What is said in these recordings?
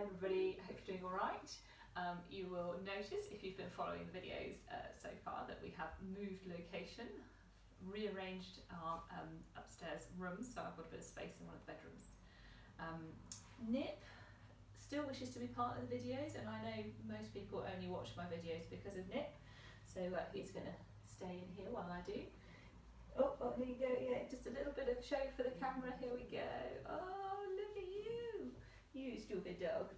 Hi everybody, I hope you're doing alright. You will notice if you've been following the videos so far that we have moved location, rearranged our upstairs rooms, so I've got a bit of space in one of the bedrooms. Nip still wishes to be part of the videos, and I know most people only watch my videos because of Nip, so he's going to stay in here while I do. Oh, here you go, yeah, just a little bit of show for the camera, here we go. Oh, look at you, you stupid dog.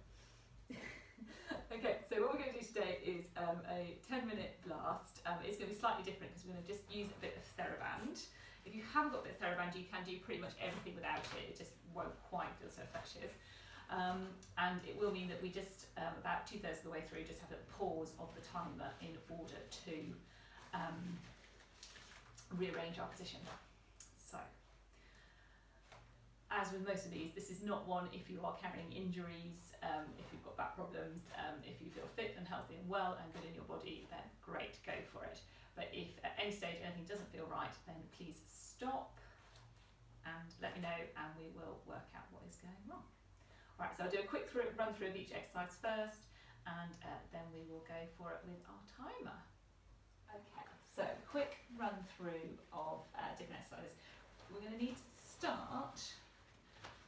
Okay, so what we're going to do today is a 10-minute blast. It's going to be slightly different because we're going to just use a bit of Theraband. If you haven't got a bit of Theraband, you can do pretty much everything without it. It just won't quite feel so effective. And it will mean that we just, about 2/3 of the way through, just have a pause of the timer in order to rearrange our position. So, as with most of these, this is not one if you are carrying injuries, if you've got back problems, if you feel fit and healthy and well and good in your body, then great, go for it. But if at any stage anything doesn't feel right, then please stop and let me know and we will work out what is going wrong. Right, so I'll do a quick run through of each exercise first and then we will go for it with our timer. Okay, so quick run through of different exercises. We're going to need to start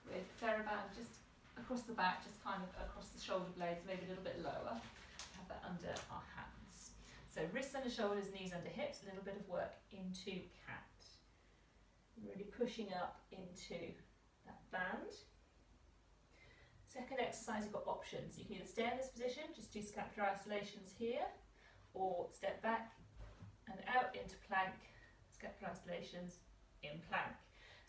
with Theraband just across the back, just kind of across the shoulder blades, maybe a little bit lower. Have that under our hands. So wrists under shoulders, knees under hips, a little bit of work into cat. Really pushing up into that band. Second exercise, you've got options. You can either stay in this position, just do scapular isolations here, or step back and out into plank, scapular isolations in plank.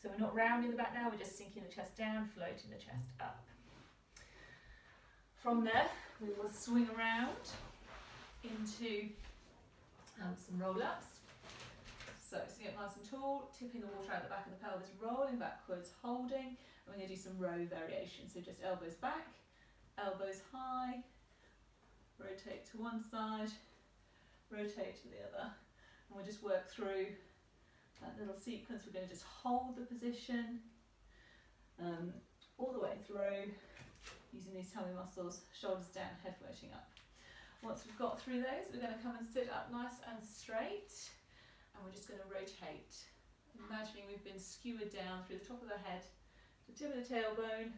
So we're not rounding the back now, we're just sinking the chest down, floating the chest up. From there, we will swing around into some roll-ups. So sitting up nice and tall, tipping the water out the back of the pelvis, rolling backwards, holding, and we're going to do some row variations. So just elbows back, elbows high, rotate to one side, rotate to the other, and we'll just work through that little sequence. We're going to just hold the position all the way through, using these tummy muscles, shoulders down, head floating up. Once we've got through those, we're going to come and sit up nice and straight, and we're just going to rotate, imagining we've been skewered down through the top of the head, the tip of the tailbone,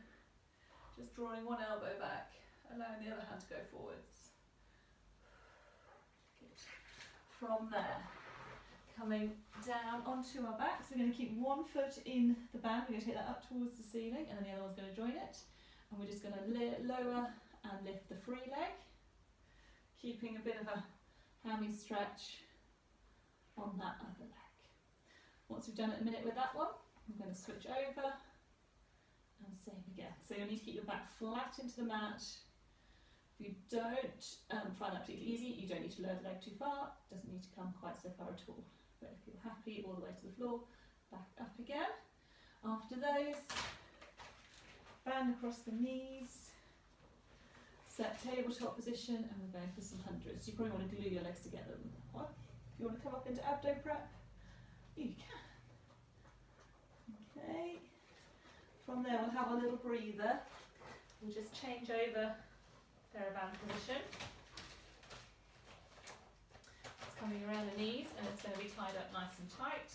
just drawing one elbow back, allowing the other hand to go forwards. Good. From there, coming down onto our back, so we're going to keep one foot in the band, we're going to take that up towards the ceiling, and then the other one's going to join it, and we're just going to lower and lift the free leg, keeping a bit of a hammy stretch on that other leg. Once we've done it a minute with that one, I'm going to switch over and same again. So you'll need to keep your back flat into the mat. If you don't find that particularly easy, you don't need to lower the leg too far, it doesn't need to come quite so far at all. But if you're happy, all the way to the floor, back up again. After those, band across the knees, set tabletop position, and we're going for some hundreds. You probably want to glue your legs together. If you want to come up into abdo prep, you can. Okay. From there, we'll have a little breather. We'll just change over Theraband position. Coming around the knees, and it's going to be tied up nice and tight.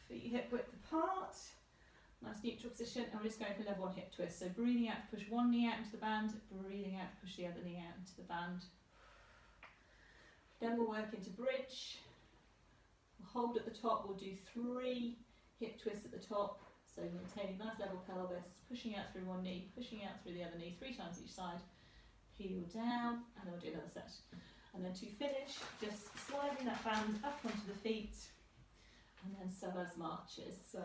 Feet hip width apart, nice neutral position, and we're just going for level one hip twist. So breathing out to push one knee out into the band, breathing out to push the other knee out into the band. Then we'll work into bridge. We'll hold at the top, we'll do 3 hip twists at the top. So maintaining nice level pelvis, pushing out through one knee, pushing out through the other knee, 3 times each side. Heel down, and then we'll do another set. And then to finish, just sliding that band up onto the feet, and then Savas marches. So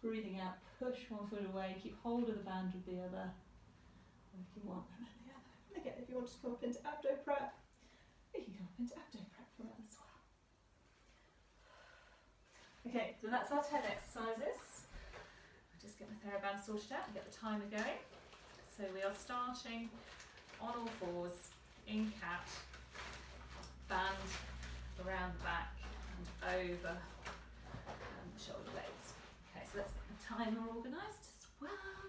breathing out, push one foot away, keep hold of the band with the other, working one and then the other. And again, if you want to come up into abdo prep, you can come up into abdo prep from that as well. Okay, so that's our 10 exercises. I'll just get my Theraband sorted out and get the timer going. So we are starting on all fours, in cat, band around the back and over the shoulder blades. Okay, so let's get the timer organised as well.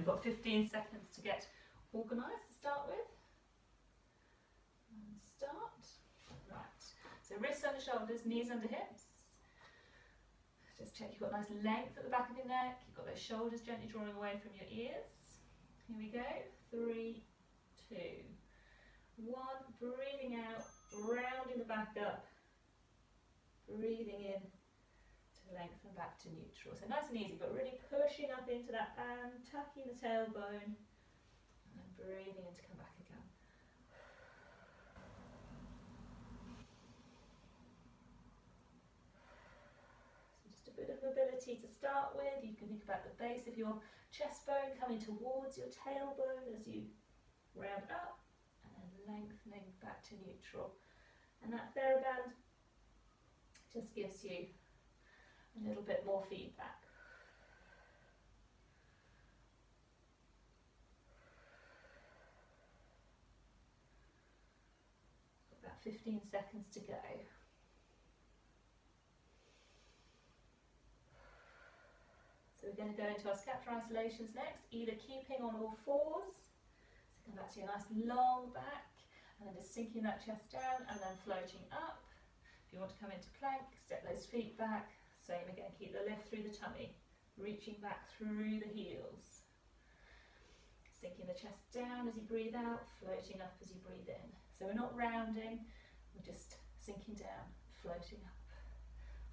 got 15 seconds to get organised to start with. And start. Right, so wrists under shoulders, knees under hips. Just check you've got nice length at the back of your neck, you've got those shoulders gently drawing away from your ears. Here we go, 3, 2, 1, breathing out, rounding the back up, breathing in to lengthen back to neutral. So nice and easy, but really pushing up into that band, tucking the tailbone, and then breathing in to come back again. A bit of mobility to start with. You can think about the base of your chest bone coming towards your tailbone as you round up and then lengthening back to neutral. And that Theraband just gives you a little bit more feedback. About 15 seconds to go. So we're going to go into our scapular isolations next, either keeping on all fours, so come back to your nice long back, and then just sinking that chest down and then floating up. If you want to come into plank, step those feet back, same again, keep the lift through the tummy, reaching back through the heels. Sinking the chest down as you breathe out, floating up as you breathe in. So we're not rounding, we're just sinking down, floating up.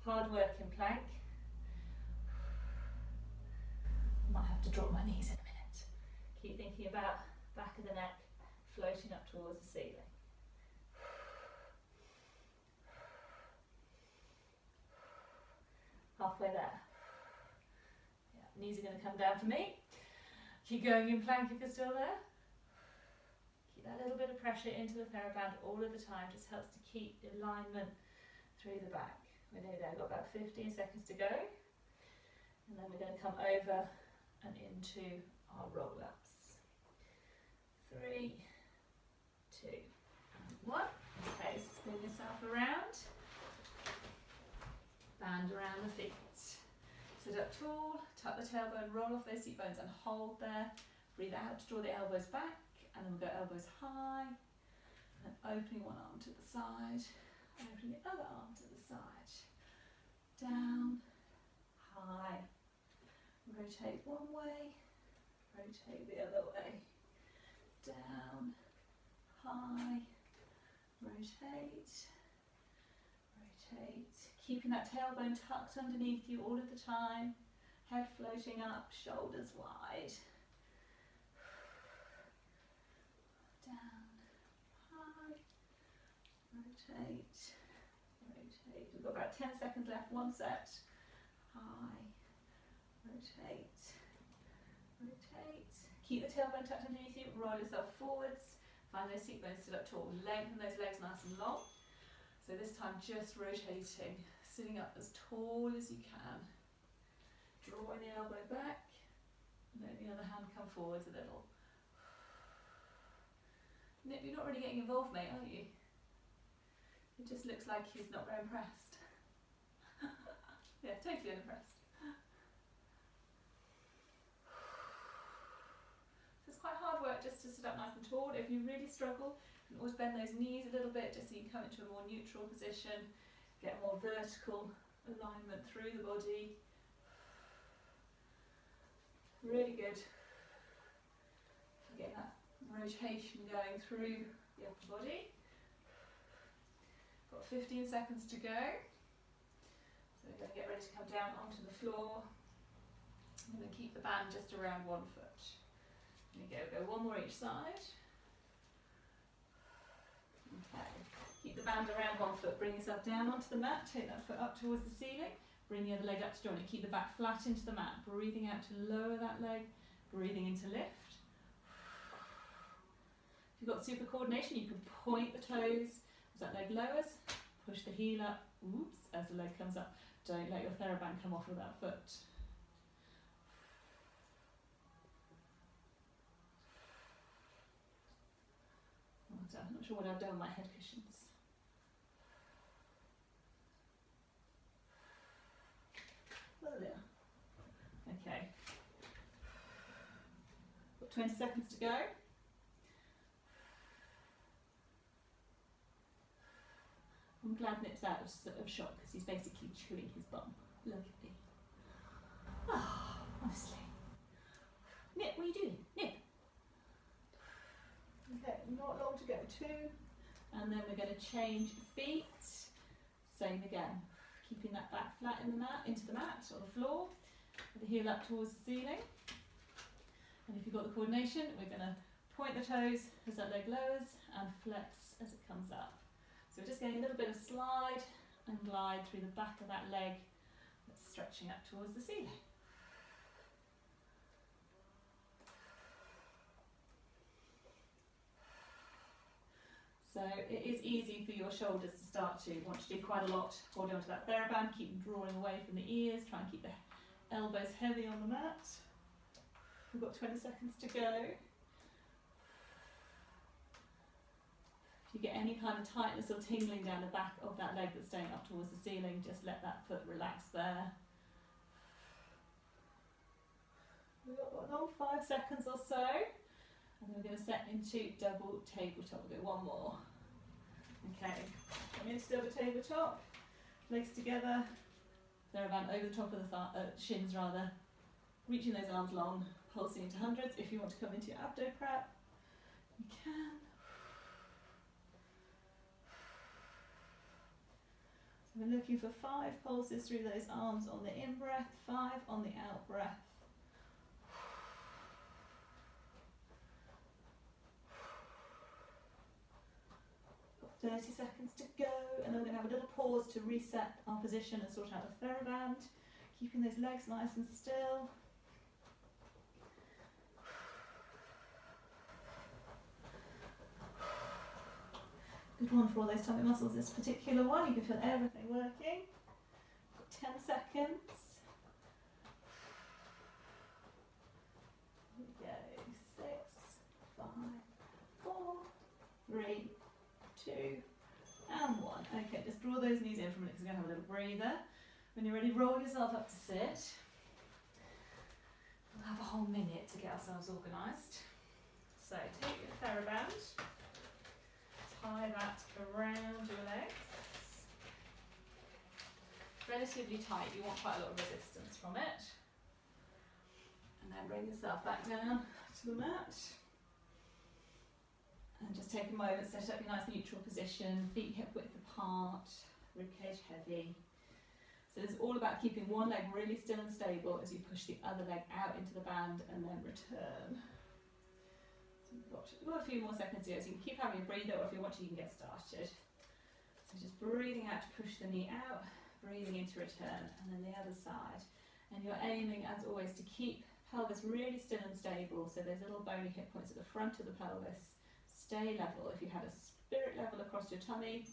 Hard work in plank. Might have to drop my knees in a minute. Keep thinking about back of the neck, floating up towards the ceiling. Halfway there. Yeah, knees are going to come down for me. Keep going in plank if you're still there. Keep that little bit of pressure into the Theraband all of the time, just helps to keep the alignment through the back. We're nearly there, we've got about 15 seconds to go. And then we're going to come over and into our roll-ups. 3, 2, 1. Okay, spin yourself around. Band around the feet. Sit up tall, tuck the tailbone, roll off those seat bones and hold there. Breathe out to draw the elbows back, and then we'll go elbows high, and then opening one arm to the side, opening the other arm to the side. Down, high. Rotate one way, rotate the other way. Down, high, rotate, rotate. Keeping that tailbone tucked underneath you all of the time. Head floating up, shoulders wide. Down, high, rotate, rotate. We've got about 10 seconds left, one set. High. Rotate, rotate. Keep the tailbone tucked underneath you, roll yourself forwards. Find those seat bones stood up tall. Lengthen those legs nice and long. So this time just rotating, sitting up as tall as you can. Drawing the elbow back, and let the other hand come forwards a little. Nip, you're not really getting involved, mate, are you? It just looks like he's not very impressed. Yeah, totally unimpressed. Quite hard work just to sit up nice and tall. If you really struggle, you can always bend those knees a little bit just so you can come into a more neutral position, get more vertical alignment through the body. Really good for getting that rotation going through the upper body. Got 15 seconds to go. So we're going to get ready to come down onto the floor. I'm going to keep the band just around 1 foot. There we go, one more each side. Okay, keep the band around 1 foot, bring yourself down onto the mat, take that foot up towards the ceiling, bring the other leg up to join it, keep the back flat into the mat, breathing out to lower that leg, breathing in to lift. If you've got super coordination, you can point the toes as that leg lowers, push the heel up, oops, as the leg comes up. Don't let your Theraband come off of that foot. I'm not sure what I've done with my head cushions. Oh, there. Okay. 20 seconds to go. I'm glad Nip's out of shock because he's basically chewing his bum. Lovely. Ah, honestly. Nip, what are you doing? Nip. Okay, not long to go. 2. And then we're going to change feet. Same again. Keeping that back flat in the mat, into the mat or the floor. With the heel up towards the ceiling. And if you've got the coordination, we're going to point the toes as that leg lowers and flex as it comes up. So we're just getting a little bit of slide and glide through the back of that leg that's stretching up towards the ceiling. So it is easy for your shoulders to start to want to do quite a lot. Holding onto that Theraband, keep them drawing away from the ears, try and keep the elbows heavy on the mat. We've got 20 seconds to go. If you get any kind of tightness or tingling down the back of that leg that's staying up towards the ceiling, just let that foot relax there. We've got another 5 seconds or so. And then we're going to set into double tabletop. We'll do one more. Okay, come into double tabletop. Legs together. Theraband over the top of the shins rather. Reaching those arms long. Pulsing into hundreds. If you want to come into your abdo prep, you can. So we're looking for 5 pulses through those arms on the in-breath, 5 on the out-breath. 30 seconds to go, and then we're going to have a little pause to reset our position and sort out the Theraband. Keeping those legs nice and still. Good one for all those tummy muscles, this particular one. You can feel everything working. 10 seconds. Here we go. 6, 5, 4, 3, 2, and 1. Okay, just draw those knees in for a minute because we're going to have a little breather. When you're ready, roll yourself up to sit. We'll have a whole minute to get ourselves organised. So take your Theraband. Tie that around your legs. Relatively tight, you want quite a lot of resistance from it. And then bring yourself back down to the mat. And just take a moment, set up your nice neutral position, feet hip width apart, ribcage heavy. So it's all about keeping one leg really still and stable as you push the other leg out into the band and then return. We've got a few more seconds to go, so you can keep having a breather, or if you want to, you can get started. So just breathing out to push the knee out, breathing in to return, and then the other side. And you're aiming, as always, to keep pelvis really still and stable, so those little bony hip points at the front of the pelvis stay level. If you had a spirit level across your tummy,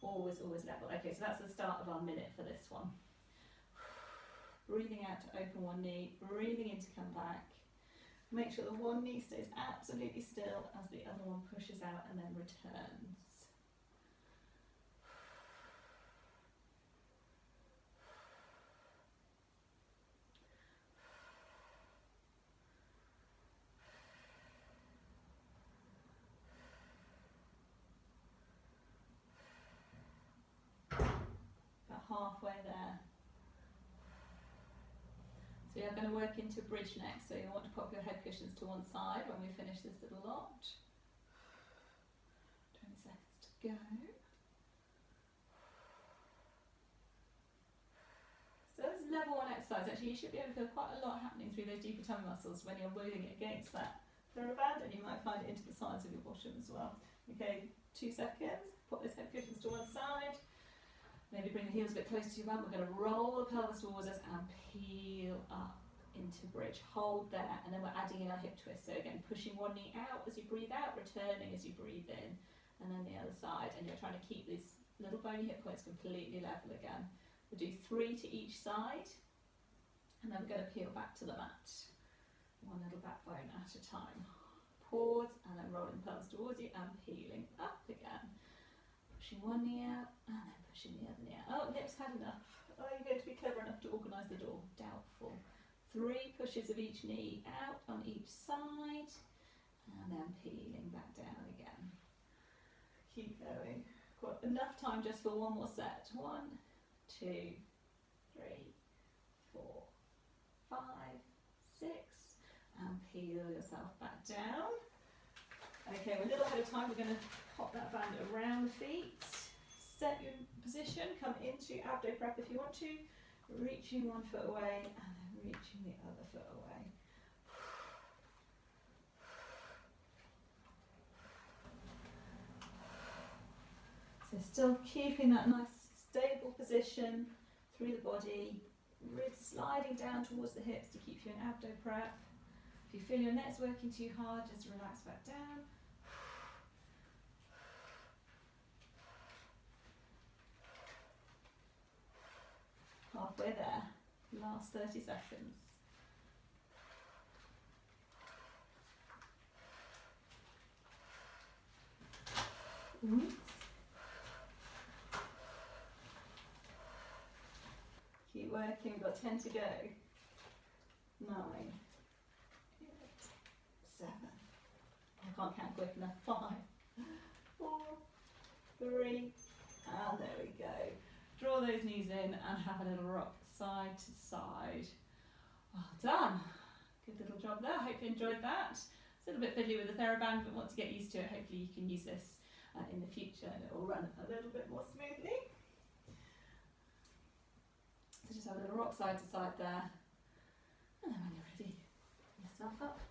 always level. Okay, so that's the start of our minute for this one. Breathing out to open one knee, breathing in to come back. Make sure the one knee stays absolutely still as the other one pushes out and then returns. About halfway there. So you're going to work into bridge next, so you want to pop your head cushions to one side when we finish this little lot. 20 seconds to go. So this is level 1 exercise. Actually, you should be able to feel quite a lot happening through those deeper tummy muscles when you're moving it against that Theraband, and you might find it into the sides of your bottom as well. Okay, 2 seconds. Put those head cushions to one side. Maybe bring the heels a bit closer to your bum. We're going to roll the pelvis towards us and peel up into bridge. Hold there, and then we're adding in our hip twist. So again, pushing one knee out as you breathe out, returning as you breathe in, and then the other side. And you're trying to keep these little bony hip points completely level again. We'll do 3 to each side, and then we're going to peel back to the mat. One little backbone at a time. Pause, and then rolling the pelvis towards you and peeling up again. Pushing one knee out, and then pushing the other knee out. Oh, Nip's had enough. Are you going to be clever enough to organise the door? Doubtful. 3 pushes of each knee out on each side, and then peeling back down again. Keep going. Got enough time just for one more set. 1, 2, 3, 4, 5, 6, and peel yourself back down. Okay, we're a little ahead of time. We're going to pop that band around the feet. Set your position, come into abdo prep if you want to, reaching one foot away and then reaching the other foot away. So still keeping that nice stable position through the body, ribs sliding down towards the hips to keep you in abdo prep. If you feel your neck's working too hard, just relax back down. Halfway there, last 30 seconds. Keep working, we've got 10 to go. 9, 8, 7. I can't count quick enough. 5, 4, 3, and there we go. Draw those knees in and have a little rock side to side. Well done. Good little job there. Hope you enjoyed that. It's a little bit fiddly with the Theraband, but once you get used to it, hopefully you can use this in the future and it will run a little bit more smoothly. So just have a little rock side to side there. And then when you're ready, pull yourself up.